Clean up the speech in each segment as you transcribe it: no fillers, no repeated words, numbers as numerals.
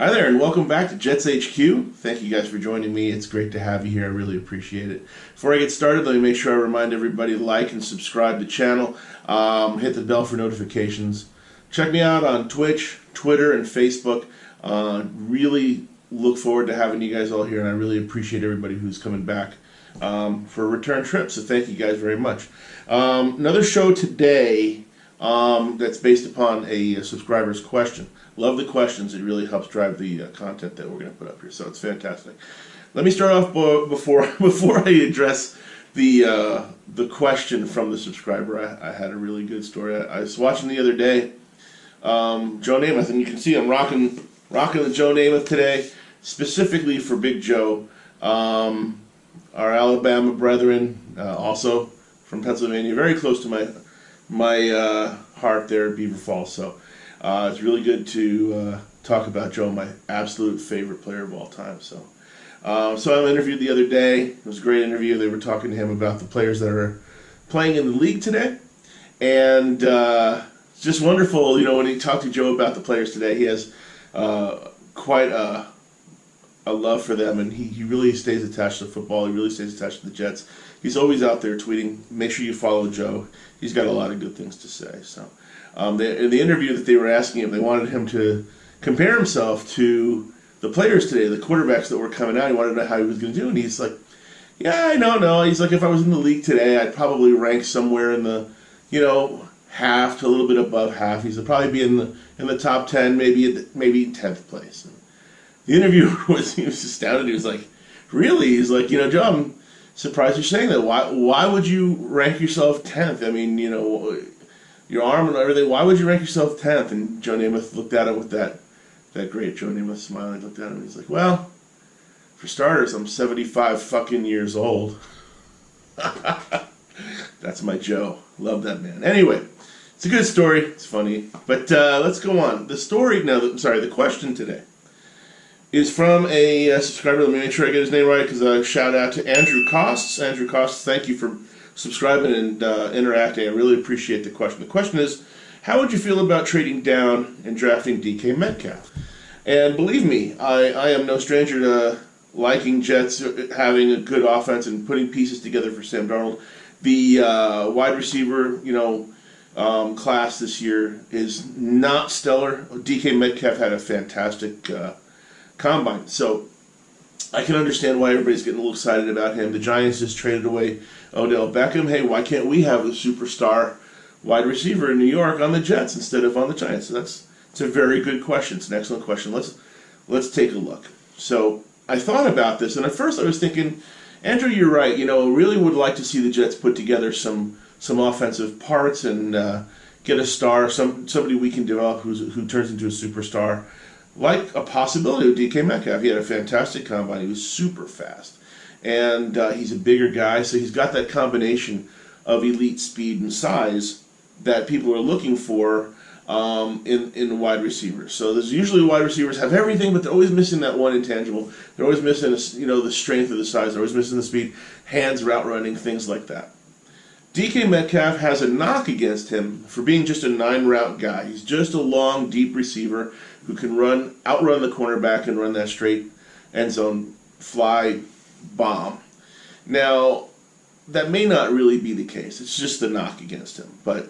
Hi there, and welcome back to JetsHQ. Thank you guys for joining me. It's great to have you here. I really appreciate it. Before I get started, let me make sure I remind everybody to like and subscribe to the channel. Hit the bell for notifications. Check me out on Twitch, Twitter, and Facebook. Really look forward to having you guys all here, and I really appreciate everybody who's coming back for a return trip. So thank you guys very much. Another show today that's based upon a subscriber's question. Love the questions. It really helps drive the content that we're going to put up here. So it's fantastic. Let me start off before I address the question from the subscriber. I had a really good story. I was watching the other day Joe Namath, and you can see I'm rocking the Joe Namath today, specifically for Big Joe, our Alabama brethren, also from Pennsylvania, very close to my heart there at Beaver Falls. So it's really good to talk about Joe, my absolute favorite player of all time. So I interviewed the other day. It was a great interview. They were talking to him about the players that are playing in the league today, and it's just wonderful. You know, when he talked to Joe about the players today, he has quite a love for them, and he really stays attached to football. He really stays attached to the Jets. He's always out there tweeting. Make sure you follow Joe. He's got a lot of good things to say. So in the interview that they were asking him, they wanted him to compare himself to the players today, the quarterbacks that were coming out. He wanted to know how he was going to do, and he's like, yeah, I don't know. He's like, if I was in the league today, I'd probably rank somewhere in the, half to a little bit above half. He'd probably be in the top 10, maybe 10th place. And the interviewer he was astounded. He was like, really? He's like, Joe, I'm surprised you're saying that. Why would you rank yourself 10th? I mean, your arm and everything. Why would you rank yourself 10th? And Joe Namath looked at him with that great Joe Namath smile. He looked at him and he's like, well, for starters, I'm 75 fucking years old. That's my Joe. Love that man. Anyway, it's a good story. It's funny. But let's go on. The question today is from a subscriber. Let me make sure I get his name right, because shout out to Andrew Costs. Andrew Costs, thank you for subscribing and interacting. I really appreciate the question. The question is, how would you feel about trading down and drafting DK Metcalf? And believe me, I am no stranger to liking Jets having a good offense and putting pieces together for Sam Darnold. The wide receiver, class this year is not stellar. DK Metcalf had a fantastic combine, so I can understand why everybody's getting a little excited about him. The Giants just traded away Odell Beckham. Hey, why can't we have a superstar wide receiver in New York on the Jets instead of on the Giants? So it's a very good question. It's an excellent question. Let's take a look. So I thought about this, and at first I was thinking, Andrew, you're right. Really would like to see the Jets put together some offensive parts and get a star, somebody we can develop who turns into a superstar, like a possibility with DK Metcalf. He had a fantastic combine. He was super fast, and he's a bigger guy, so he's got that combination of elite speed and size that people are looking for in wide receivers. So there's usually wide receivers have everything, but they're always missing that one intangible. They're always missing, the strength of the size. They're always missing the speed, hands, route running, things like that. DK Metcalf has a knock against him for being just a 9-route guy. He's just a long, deep receiver who can outrun the cornerback and run that straight end zone fly bomb. Now, that may not really be the case. It's just a knock against him. But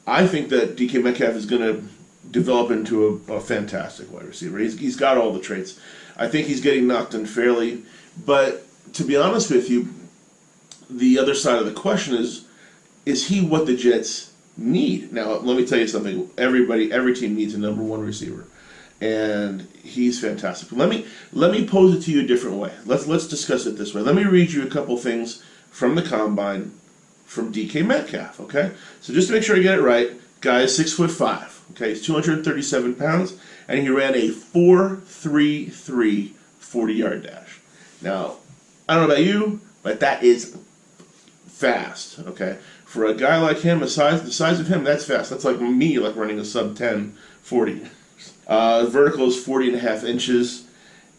I think that DK Metcalf is going to develop into a fantastic wide receiver. He's got all the traits. I think he's getting knocked unfairly. But to be honest with you, the other side of the question is he what the Jets need? Now, let me tell you something. Every team needs a number one receiver, and he's fantastic. Let me pose it to you a different way. Let's discuss it this way. Let me read you a couple things from the combine from DK Metcalf. Okay, so just to make sure I get it right, guy is 6'5". Okay, he's 237 pounds, and he ran a 4.33 40-yard dash. Now, I don't know about you, but that is fast. Okay, for a guy like him, the size of him, that's fast. That's like me, like running a sub-10 40. Vertical is 40.5 inches.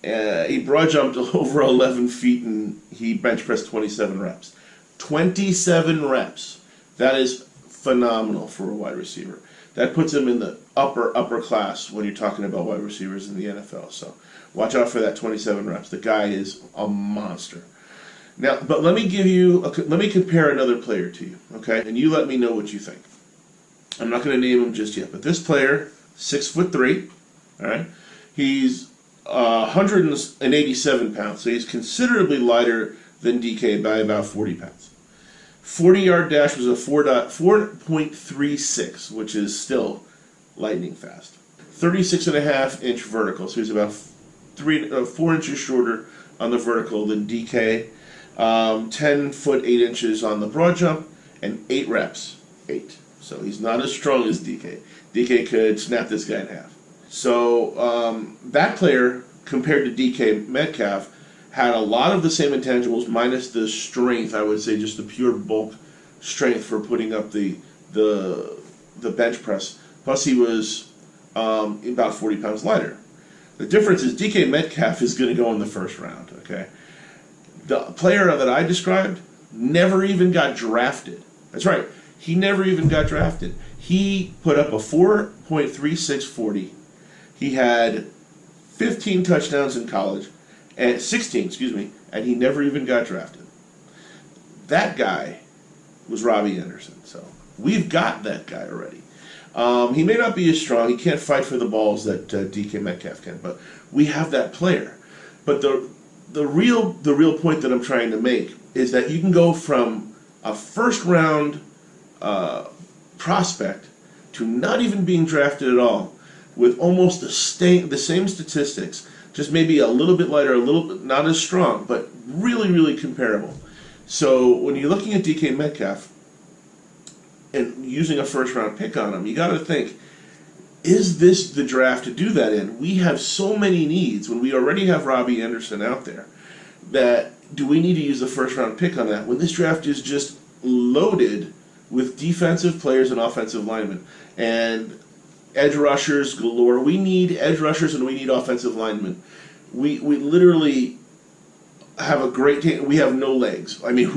He broad jumped over 11 feet, and he bench pressed 27 reps. 27 reps. That is phenomenal for a wide receiver. That puts him in the upper class when you're talking about wide receivers in the NFL. So watch out for that 27 reps. The guy is a monster. Now, but let me compare another player to you, okay? And you let me know what you think. I'm not going to name him just yet, but this player, 6'3", all right? He's 187 pounds, so he's considerably lighter than DK by about 40 pounds. 40-yard dash was a 4.36, which is still lightning fast. 36.5-inch vertical, so he's about 4 inches shorter on the vertical than DK. 10 foot 8 inches on the broad jump, and 8 reps. 8. So he's not as strong as DK. DK could snap this guy in half. So that player, compared to DK Metcalf, had a lot of the same intangibles minus the strength, I would say just the pure bulk strength for putting up the bench press. Plus he was about 40 pounds lighter. The difference is DK Metcalf is going to go in the first round, okay? The player that I described never even got drafted. That's right. He never even got drafted. He put up a 4.36 40. He had 15 touchdowns in college, and 16, and he never even got drafted. That guy was Robbie Anderson. So we've got that guy already. He may not be as strong. He can't fight for the balls that DK Metcalf can, but we have that player. But the real point that I'm trying to make is that you can go from a first round prospect to not even being drafted at all with almost the same statistics, just maybe a little bit lighter, a little bit not as strong, but really, really comparable. So when you're looking at DK Metcalf and using a first round pick on him, you got to think, is this the draft to do that in? We have so many needs when we already have Robbie Anderson out there that do we need to use a first round pick on that when this draft is just loaded with defensive players and offensive linemen and edge rushers galore? We need edge rushers and we need offensive linemen. We literally have a great team. We have no legs. I mean,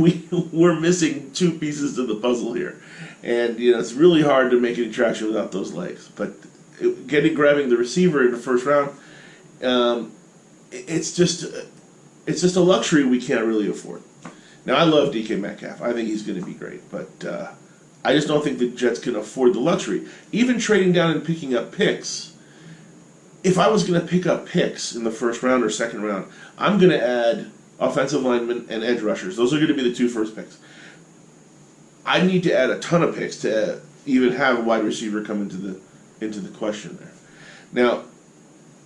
we're missing 2 pieces to the puzzle here, and it's really hard to make any traction without those legs. But grabbing the receiver in the first round, it's just a luxury we can't really afford. Now, I love DK Metcalf. I think he's going to be great, but I just don't think the Jets can afford the luxury. Even trading down and picking up picks, if I was going to pick up picks in the first round or second round, I'm going to add offensive linemen and edge rushers. Those are going to be the 2 first picks. I need to add a ton of picks to even have a wide receiver come into the question there. Now,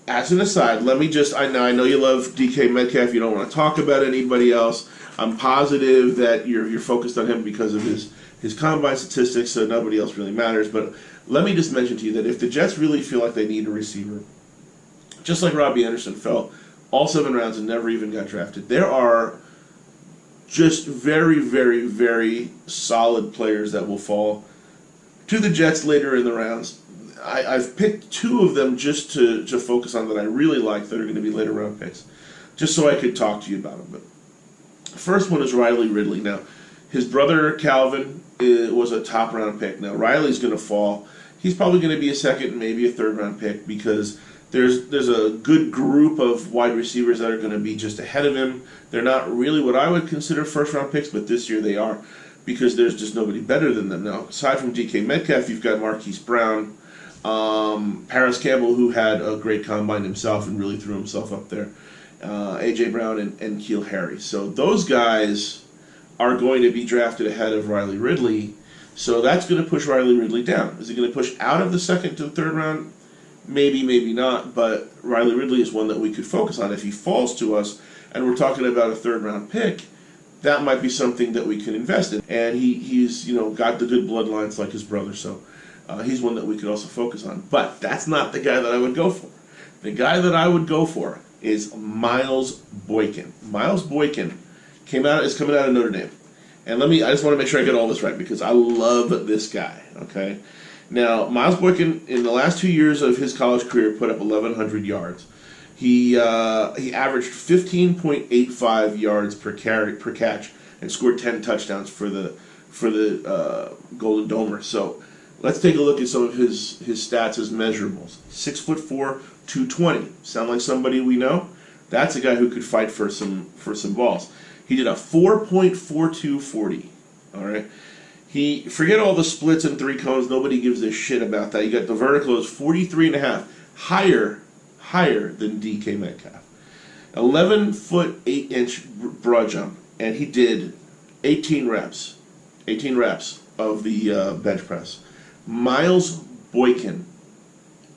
as an aside, let me just, I know you love DK Metcalf, you don't want to talk about anybody else. I'm positive that you're focused on him because of his combine statistics, so nobody else really matters. But let me just mention to you that if the Jets really feel like they need a receiver, just like Robbie Anderson fell all 7 rounds and never even got drafted, there are just very, very, very solid players that will fall to the Jets later in the rounds. I've picked 2 of them just to focus on that I really like that are going to be later round picks, just so I could talk to you about them. But the first one is Riley Ridley. Now, his brother Calvin was a top round pick. Now, Riley's going to fall. He's probably going to be a second, maybe a third round pick because there's a good group of wide receivers that are going to be just ahead of him. They're not really what I would consider first round picks, but this year they are because there's just nobody better than them. Now, aside from DK Metcalf, you've got Marquise Brown, Paris Campbell, who had a great combine himself and really threw himself up there, A.J. Brown and Keel Harry. So those guys are going to be drafted ahead of Riley Ridley. So that's going to push Riley Ridley down. Is it going to push out of the second to the third round? Maybe, maybe not, but Riley Ridley is one that we could focus on. If he falls to us and we're talking about a third round pick, that might be something that we can invest in. And he's got the good bloodlines like his brother, so he's one that we could also focus on. But that's not the guy that I would go for. The guy that I would go for is Miles Boykin. Miles Boykin is coming out of Notre Dame. And I just want to make sure I get all this right because I love this guy, okay? Now, Miles Boykin, in the last 2 years of his college career, put up 1,100 yards. He averaged 15.85 yards per catch and scored 10 touchdowns for the Golden Domer. So Let's take a look at some of his stats as measurables. 6'4", 220. Sound like somebody we know? That's a guy who could fight for some balls. He did a 4.42 40. All right. He forget all the splits and three cones. Nobody gives a shit about that. You got the vertical is 43.5, higher than DK Metcalf. 11-foot 8-inch broad jump, and he did 18 reps of the bench press. Miles Boykin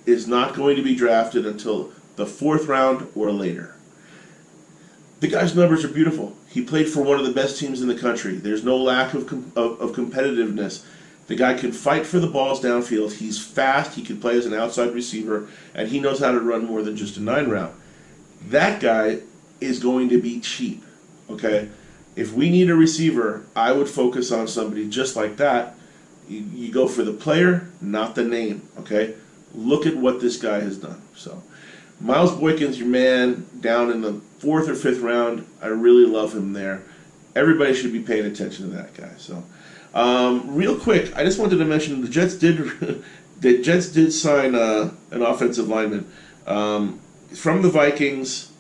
is not going to be drafted until the 4th round or later. The guy's numbers are beautiful. He played for one of the best teams in the country. There's no lack of competitiveness. The guy can fight for the balls downfield. He's fast. He can play as an outside receiver, and he knows how to run more than just a 9 route. That guy is going to be cheap, okay? If we need a receiver, I would focus on somebody just like that. You go for the player, not the name, okay? Look at what this guy has done. So, Miles Boykin's your man down in the 4th or 5th round. I really love him there. Everybody should be paying attention to that guy. So, real quick, I just wanted to mention the Jets did sign an offensive lineman from the Vikings.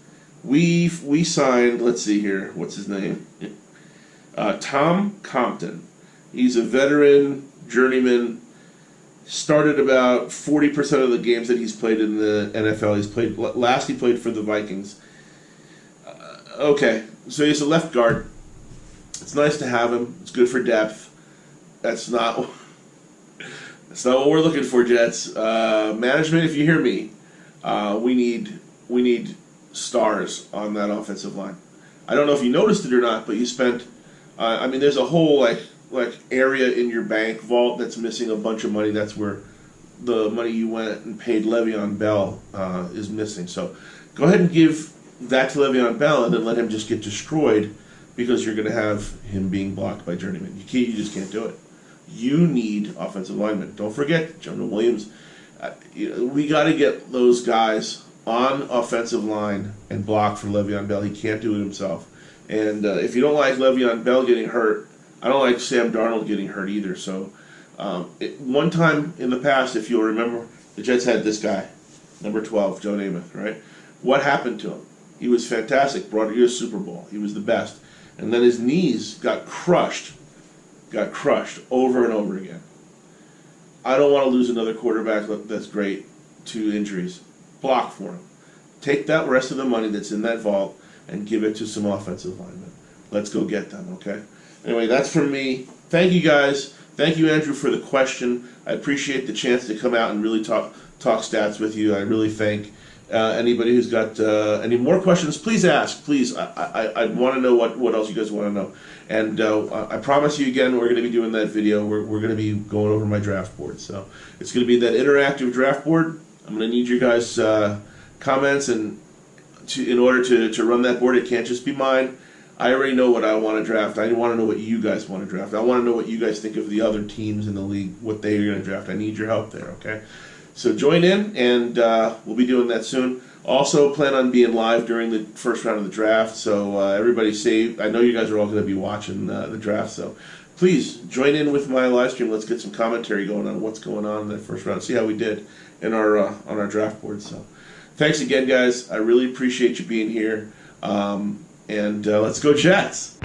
We signed. Let's see here. What's his name? Tom Compton. He's a veteran, journeyman. Started about 40% of the games that he's played in the NFL. He played for the Vikings. Okay, so he's a left guard. It's nice to have him. It's good for depth. That's not what we're looking for, Jets. Management, if you hear me, we need stars on that offensive line. I don't know if you noticed it or not, but you spent. There's a whole like area in your bank vault that's missing a bunch of money. That's where the money you went and paid Le'Veon Bell is missing. So go ahead and give that to Le'Veon Bell and then let him just get destroyed because you're going to have him being blocked by journeymen. You just can't do it. You need offensive linemen. Don't forget Jonah Williams. We got to get those guys on offensive line and block for Le'Veon Bell. He can't do it himself. And if you don't like Le'Veon Bell getting hurt, I don't like Sam Darnold getting hurt either. So one time in the past, if you'll remember, the Jets had this guy, number 12, Joe Namath, right? What happened to him? He was fantastic, brought you to a Super Bowl. He was the best. And then his knees got crushed over and over again. I don't want to lose another quarterback that's great to injuries. Block for him. Take that rest of the money that's in that vault and give it to some offensive linemen. Let's go get them, okay? Anyway, that's from me. Thank you, guys. Thank you, Andrew, for the question. I appreciate the chance to come out and really talk stats with you. I really thank anybody who's got any more questions. Please ask. Please, I want to know what else you guys want to know. And I promise you again, we're going to be doing that video. We're going to be going over my draft board. So it's going to be that interactive draft board. I'm going to need your guys' comments in order to run that board. It can't just be mine. I already know what I want to draft. I want to know what you guys want to draft. I want to know what you guys think of the other teams in the league, what they're going to draft. I need your help there, okay? So join in, and we'll be doing that soon. Also, plan on being live during the first round of the draft, so everybody save. I know you guys are all going to be watching the draft, so please join in with my live stream. Let's get some commentary going on what's going on in that first round. See how we did in our on our draft board. So thanks again, guys. I really appreciate you being here. And let's go Jets!